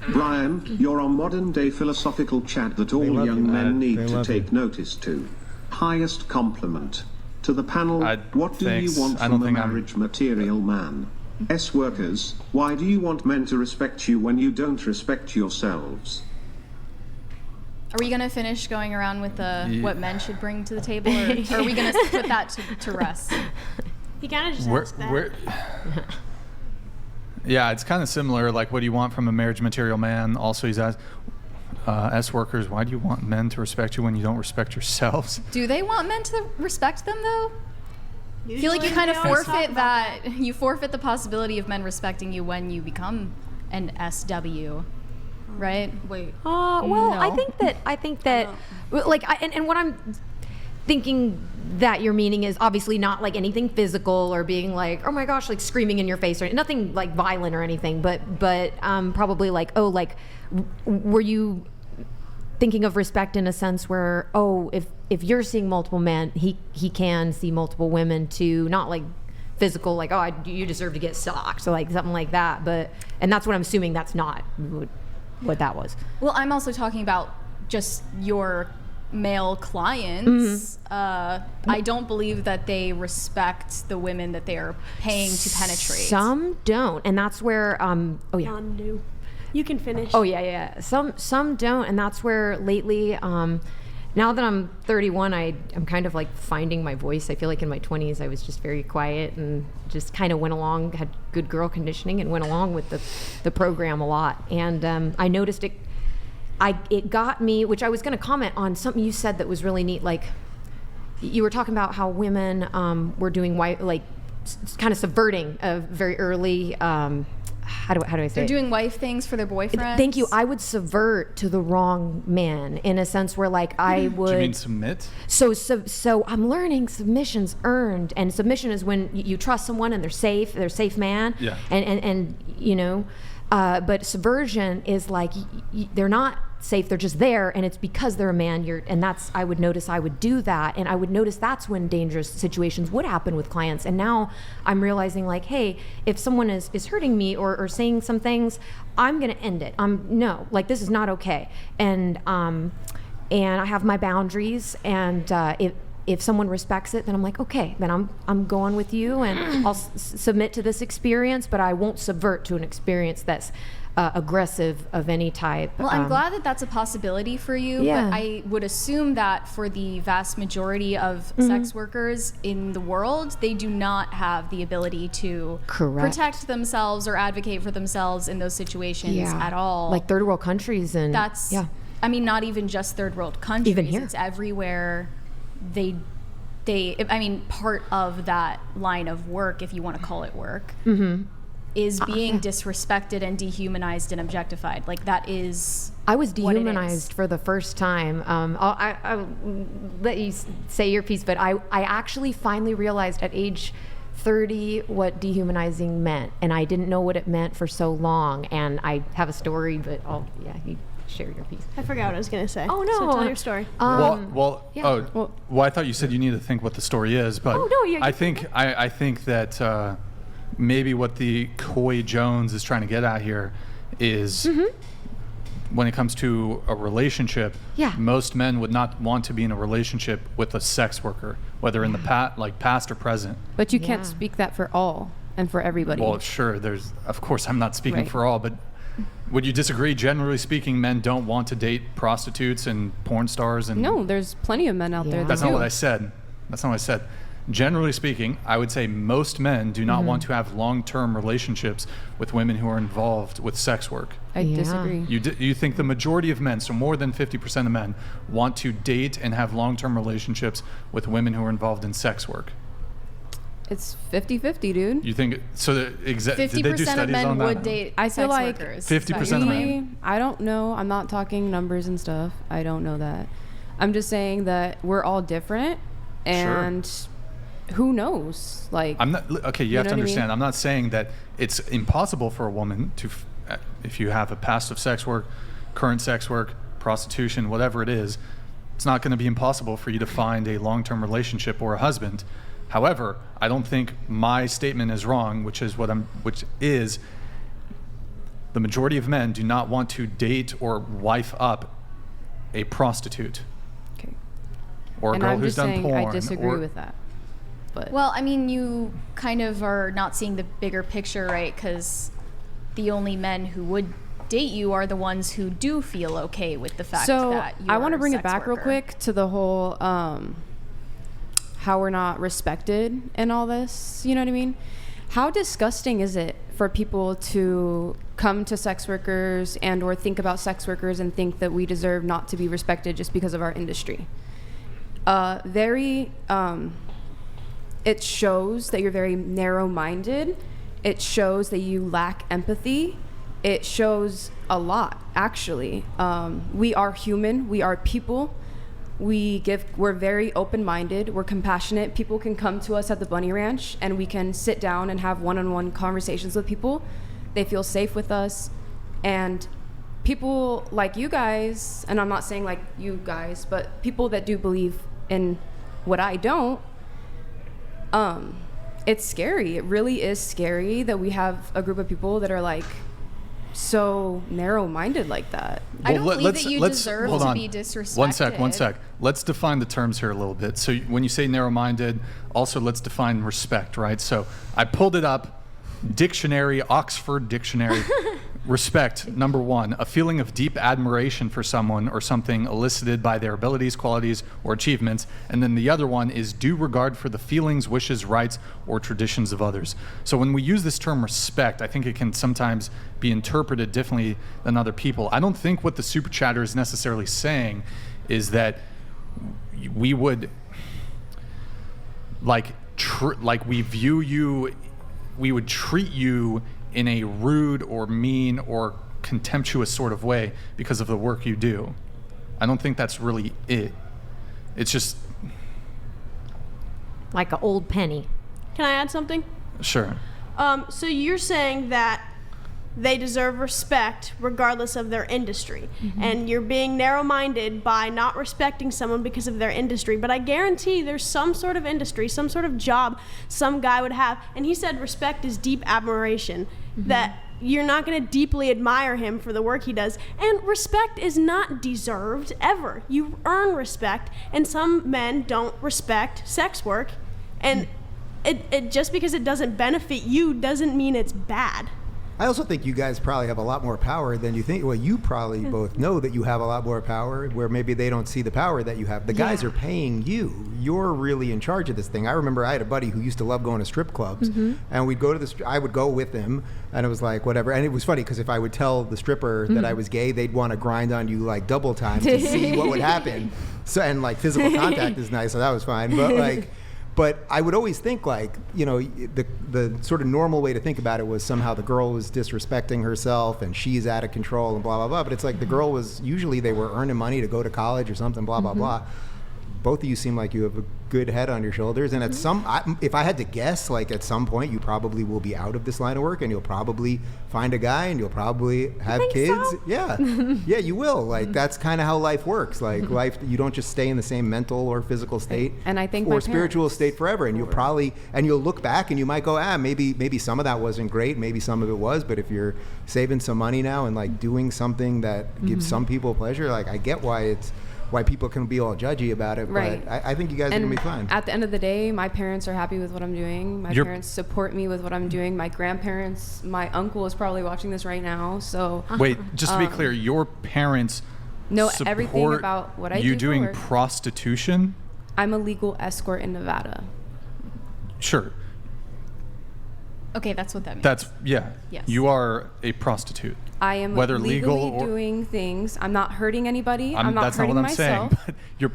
Brian, you're on modern day philosophical chat that all love young you. men need They to love take you. notice to. Highest compliment. To the panel, what do thanks. you want I don't from a think I'm- marriage material man? S workers, why do you want men to respect you when you don't respect yourselves? Are we going to finish going around with what men should bring to the table, or are we going to put that to rest? He kind of just asked that. Yeah, it's kind of similar. Like, what do you want from a marriage material man? Also, he's asked, S workers, why do you want men to respect you when you don't respect yourselves? Do they want men to respect them, though? I feel like you Usually kind of they always talk forfeit about that. You forfeit the possibility of men respecting you when you become an SW, right? Wait. Well, No. I think that, like, and what I'm thinking that you're meaning is obviously not like anything physical or being like, oh my gosh, like screaming in your face or nothing like violent or anything, but probably like, oh, like, were you thinking of respect in a sense where, oh, if you're seeing multiple men, he can see multiple women too, not like physical, like, oh, you deserve to get socked, or like something like that. And that's what I'm assuming that's not what that was. Well, I'm also talking about just your male clients. I don't believe that they respect the women that they are paying to penetrate. Some don't, and that's where oh yeah. None do. You can finish. Oh yeah. Some don't, and that's where lately, now that I'm 31, I'm kind of like finding my voice. I feel like in my 20s I was just very quiet and just kind of went along, had good girl conditioning, and went along with the program a lot. And I noticed it got me, which I was going to comment on something you said that was really neat. Like, you were talking about how women were doing kind of subverting a very early. How do I say They're it? doing wife things for their boyfriends. Thank you. I would subvert to the wrong man in a sense where, like, I would. Do you mean submit? So I'm learning submission's earned, and submission is when you trust someone and they're a safe man. Yeah. And you know, but subversion is like they're not safe, they're just there, and it's because they're a man. And that's, I would notice I would do that, and I would notice that's when dangerous situations would happen with clients. And now I'm realizing, like, hey, if someone is hurting me or saying some things, I'm gonna end it. No, like, this is not okay. And I have my boundaries, and if someone respects it, then I'm like, okay, then I'm going with you, and I'll submit to this experience, but I won't subvert to an experience that's aggressive of any type. Well, I'm glad that that's a possibility for you, Yeah. but I would assume that for the vast majority of sex workers in the world, they do not have the ability to protect themselves or advocate for themselves in those situations at all. Like third world countries, and that's, I mean, not even just third world countries. Even here. It's everywhere. I mean, part of that line of work, if you want to call it work, is being disrespected and dehumanized and objectified. Like, that is. I was dehumanized for the first time. I'll let you say your piece, but I actually finally realized at age 30 what dehumanizing meant, and I didn't know what it meant for so long. And I have a story, but you share your piece. I forgot what I was going to say. Oh, no. So tell your story. Well, I thought you said you need to think what the story is, but I think that maybe what the Coy Jones is trying to get at here is when it comes to a relationship, most men would not want to be in a relationship with a sex worker, whether in the past or present. But you can't speak that for all and for everybody. Well, sure, of course I'm not speaking for all, but would you disagree, generally speaking, men don't want to date prostitutes and porn stars? And no, there's plenty of men out there that That's not what I said. Generally speaking, I would say most men do not want to have long-term relationships with women who are involved with sex work. I disagree. You think the majority of men, so more than 50% of men, want to date and have long-term relationships with women who are involved in sex work? It's 50-50, dude. You think so? 50% of men would date I feel sex like workers. 50% of men. I don't know. I'm not talking numbers and stuff. I don't know that. I'm just saying that we're all different, and who knows? Like, I'm not okay. You have to understand. I'm not saying that it's impossible for a woman to, if you have a past of sex work, current sex work, prostitution, whatever it is, it's not going to be impossible for you to find a long-term relationship or a husband. However, I don't think my statement is wrong, which is the majority of men do not want to date or wife up a prostitute. Okay. Or a girl who's done porn. I disagree with that. But well, I mean, you kind of are not seeing the bigger picture, right? Because the only men who would date you are the ones who do feel okay with the fact that you're I want to bring a it back real quick to the whole how we're not respected and all this. You know what I mean? How disgusting is it for people to come to sex workers and or think about sex workers and think that we deserve not to be respected just because of our industry? It shows that you're very narrow-minded. It shows that you lack empathy. It shows a lot, actually. We are human. We are people. We're very open-minded. We're compassionate. People can come to us at the Bunny Ranch and we can sit down and have one-on-one conversations with people. They feel safe with us. And people like you guys, and I'm not saying like you guys, but people that do believe in what I don't, it's scary. It really is scary that we have a group of people that are like so narrow-minded like that. I don't believe that you deserve to be disrespected. One sec. Let's define the terms here a little bit. So when you say narrow-minded, also let's define respect, right? So I pulled it up, dictionary, Oxford Dictionary. Respect, number one, a feeling of deep admiration for someone or something elicited by their abilities, qualities, or achievements. And then the other one is due regard for the feelings, wishes, rights, or traditions of others. So when we use this term respect, I think it can sometimes be interpreted differently than other people. I don't think what the super chatter is necessarily saying is that we would we view you, we would treat you in a rude or mean or contemptuous sort of way because of the work you do. I don't think that's really it. It's just like an old penny. Can I add something? Sure. So you're saying that they deserve respect regardless of their industry. Mm-hmm. And you're being narrow-minded by not respecting someone because of their industry. But I guarantee there's some sort of industry, some sort of job some guy would have. And he said respect is deep admiration. Mm-hmm. That you're not going to deeply admire him for the work he does. And respect is not deserved ever. You earn respect. And some men don't respect sex work. And it just because it doesn't benefit you doesn't mean it's bad. I also think you guys probably have a lot more power than you think. Well, you probably both know that you have a lot more power where maybe they don't see the power that you have. The guys are paying you. You're really in charge of this thing. I remember I had a buddy who used to love going to strip clubs, and we'd go to I would go with him, and it was like, whatever. And it was funny because if I would tell the stripper that I was gay, they'd want to grind on you like double time to see what would happen. So, and like physical contact is nice, so that was fine. But like... But I would always think like, you know, the sort of normal way to think about it was somehow the girl was disrespecting herself and she's out of control and blah, blah, blah. But it's like the girl was, usually they were earning money to go to college or something, blah, blah, blah. Both of you seem like you have a good head on your shoulders. And at if I had to guess, like at some point you probably will be out of this line of work and you'll probably find a guy and you'll probably have kids. So? Yeah. Yeah, you will. Like that's kind of how life works. Like life, you don't just stay in the same mental or physical state and I think or spiritual state forever. And you'll look back and you might go, maybe some of that wasn't great. Maybe some of it was. But if you're saving some money now and like doing something that gives some people pleasure, like I get why people can be all judgy about it, right. But I think you guys are going to be fine. At the end of the day, my parents are happy with what I'm doing. My parents support me with what I'm doing. My grandparents, my uncle is probably watching this right now, so... Wait, just to be clear, your parents know everything about what I do. You doing prostitution? I'm a legal escort in Nevada. Sure. Okay, that's what that means. Yes. You are a prostitute. I am whether legally legal or doing things. I'm not hurting anybody. I'm not that's hurting not what I'm myself. saying. But your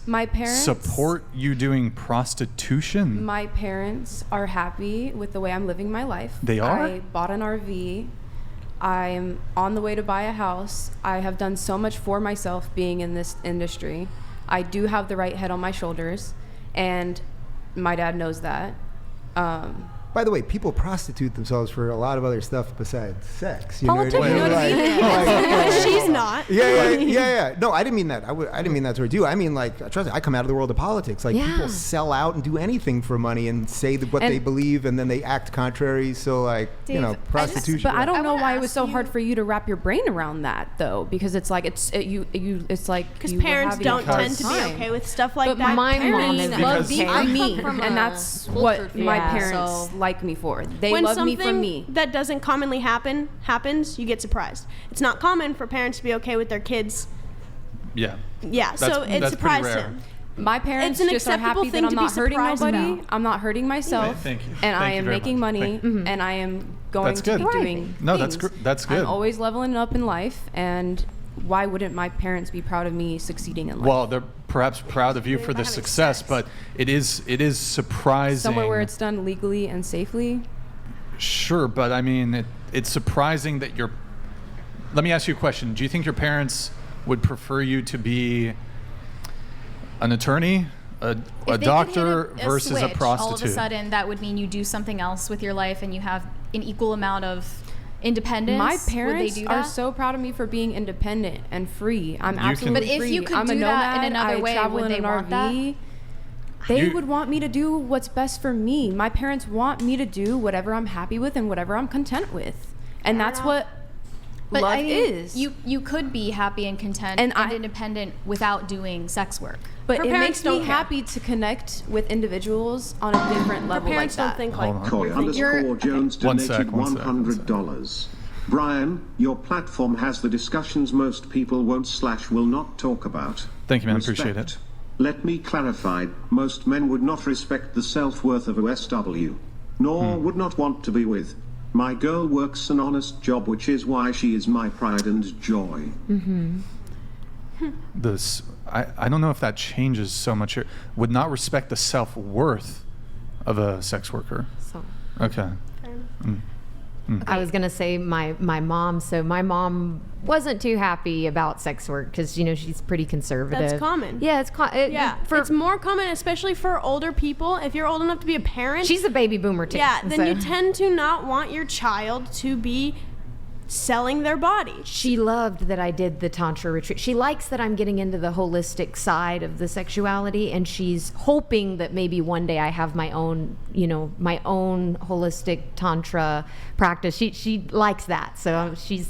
My parents support you doing prostitution. My parents are happy with the way I'm living my life. They are? I bought an RV. I'm on the way to buy a house. I have done so much for myself being in this industry. I do have the right head on my shoulders, and my dad knows that. By the way, people prostitute themselves for a lot of other stuff besides sex. You Politics, know what I mean? She's not. Yeah. No, I didn't mean that. I didn't mean that towards you. I mean, like, trust me, I come out of the world of politics. Like, people sell out and do anything for money and say what they believe, and then they act contrary. So, like, Dave, prostitution. But I don't know why it ask was so you- hard for you to wrap your brain around that, though, because it's like it's like Because you were parents having a don't hard tend to be time. okay with stuff like But that. my mom is love me okay. for me, I come from and a that's cultured what my family, parents so- like me for. They when love me something for me. that doesn't commonly happens, you get surprised. It's not common for parents to be okay with their kids. Yeah. Yeah, so it that's surprised pretty rare. him. My parents It's an just are acceptable happy thing that I'm to be not hurting surprised nobody. about. I'm not hurting myself. Thank you. And I Thank you am very making much. money, and I am going That's to be good. doing No, that's things. that's good. I'm always leveling up in life, and why wouldn't my parents be proud of me succeeding in life? Well, they're perhaps proud of you for the success, but it is surprising. Somewhere where it's done legally and safely. Sure, but I mean, it's surprising that you're. Let me ask you a question. Do you think your parents would prefer you to be an attorney, a If they could doctor hit versus a switch, prostitute? all of a sudden, that would mean you do something else with your life and you have an equal amount of independence. My Would they parents do are that? so proud of me for being independent and free. I'm You can- absolutely But if free. you could I'm do a that in nomad. another I way, travel would in they an want that? RV. They You- would want me to do what's best for me. My parents want me to do whatever I'm happy with and whatever I'm content with. And that's what But love I mean, is. You could be happy and content And and I- independent without doing sex work. But Her it parents makes me don't care. happy to connect with individuals on a different Her level like parents don't that. think Hold like on. Coy _ Jones One donated sec, one sec, one sec. $100. Brian, your platform has the discussions most people won't / will not talk about. Thank you, man. Appreciate it. Respect. Let me clarify, most men would not respect the self-worth of OSW, nor would not want to be with. My girl works an honest job, which is why she is my pride and joy. I don't know if that changes so much. Would not respect the self-worth of a sex worker. So, Okay. I was gonna say my mom. So my mom wasn't too happy about sex work because she's pretty conservative. That's common. Yeah, it's it's more common, especially for older people. If you're old enough to be a parent, she's a baby boomer too. yeah, then so. you tend to not want your child to be selling their body. She loved that I did the Tantra retreat. She likes that I'm getting into the holistic side of the sexuality, and she's hoping that maybe one day I have my own, my own holistic Tantra practice. She likes that, so she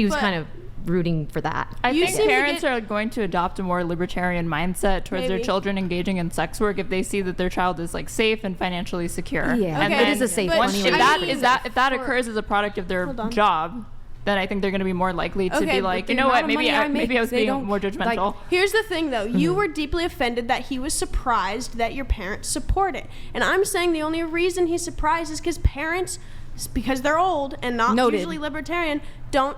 was But- kind of rooting for that. I You think seem to parents get- are going to adopt a more libertarian mindset towards their Maybe. children engaging in sex work if they see that their child is like safe and financially secure. Yeah, And Okay, then it is a safe but one. if anyway. that for- occurs as a product of their Hold on. job, then I think they're going to be more likely to Okay, be but like, the you know what, amount of maybe money I maybe make, I was they being don't- more like, judgmental. Here's the thing, though. You were deeply offended that he was surprised that your parents support it. And I'm saying the only reason he's surprised is because parents, because they're old and not Noted. usually libertarian, don't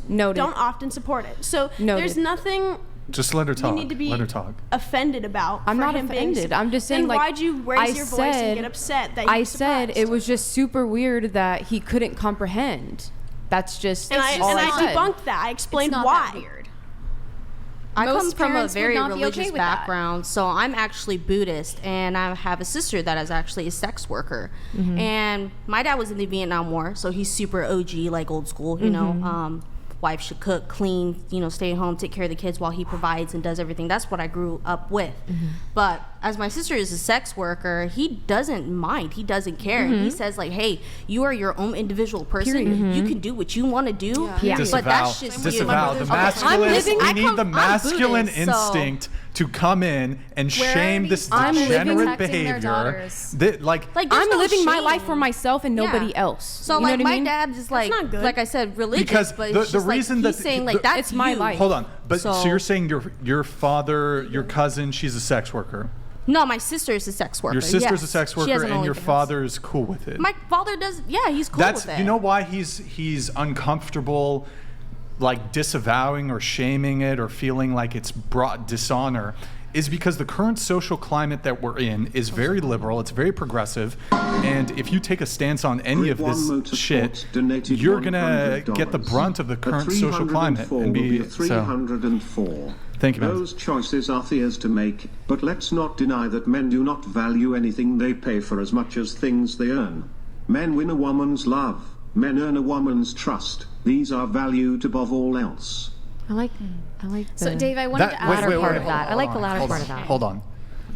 Noted. often support it. So Noted. there's nothing Just let her talk. you need to be Let her talk. offended about. I'm for not him being offended. I'm just saying, then like, why'd you raise your voice and get upset that he I was said surprised? it was just super weird that he couldn't comprehend. That's just And I all I said. debunked that. I explained It's not why. that weird. I come Most from a parents would very not be okay religious with that. background, so I'm actually Buddhist, and I have a sister that is actually a sex worker. And my dad was in the Vietnam War, so he's super OG, like old school, you know. Wife should cook, clean, stay at home, take care of the kids while he provides and does everything. That's what I grew up with. But as my sister is a sex worker, he doesn't mind. He doesn't care. He says like, hey, you are your own individual person. You can do what you want to do. Yeah. But that's just Disavow. The Okay, masculine. I'm We need the I'm masculine Buddhist, so- instinct to come in and Where are shame these this parents degenerate protecting their behavior. daughters? Like there's I'm no living my shame. life for myself and nobody Yeah. else. So you know like what I my mean? dad is like, not good. like I said, religious, Because but the it's just reason like, he's that saying the- like that's It's my you. life. Hold on, but so So- you're saying your father, your cousin, she's a sex worker. No, my sister is a sex worker. Your sister's a yes. sex She worker, has an and your OnlyFans. father's cool with it. My father does. Yeah, he's cool That's with it. you know why he's uncomfortable, like disavowing or shaming it or feeling like it's brought dishonor, is because the current social climate that we're in is very liberal, it's very progressive, and if you take a stance on any of Grid One this Motorsports shit, donated you're gonna $100. get the brunt of the A current social climate 304 and will be a 304. Thank you, man. Those choices are theirs to make, but let's not deny that men do not value anything they pay for as much as things they earn. Men win a woman's love. Men earn a woman's trust. These are valued above all else. I like the So, Dave, I wanted to ask. latter part of that. I like the latter part of that. Hold on.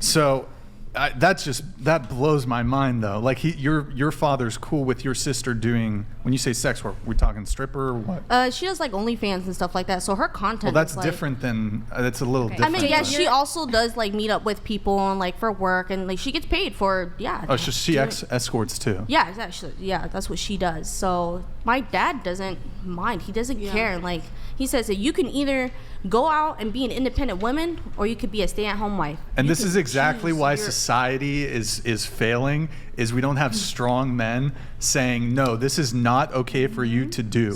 So that blows my mind though. Like your father's cool with your sister doing, when you say sex work, we talking stripper or what? She does like OnlyFans and stuff like that. So her content. Well, that's is, like, different than that's a little Okay. different. I mean, yeah, than- she also does like meet up with people and like for work, and like she gets paid for Oh, so she escorts too. Yeah, exactly. Yeah, that's what she does. So my dad doesn't mind. He doesn't care. Like he says that you can either go out and be an independent woman, or you could be a stay-at-home wife. And You this can is exactly choose why your- society is failing. Is we don't have strong men saying no, this is not okay for you to do.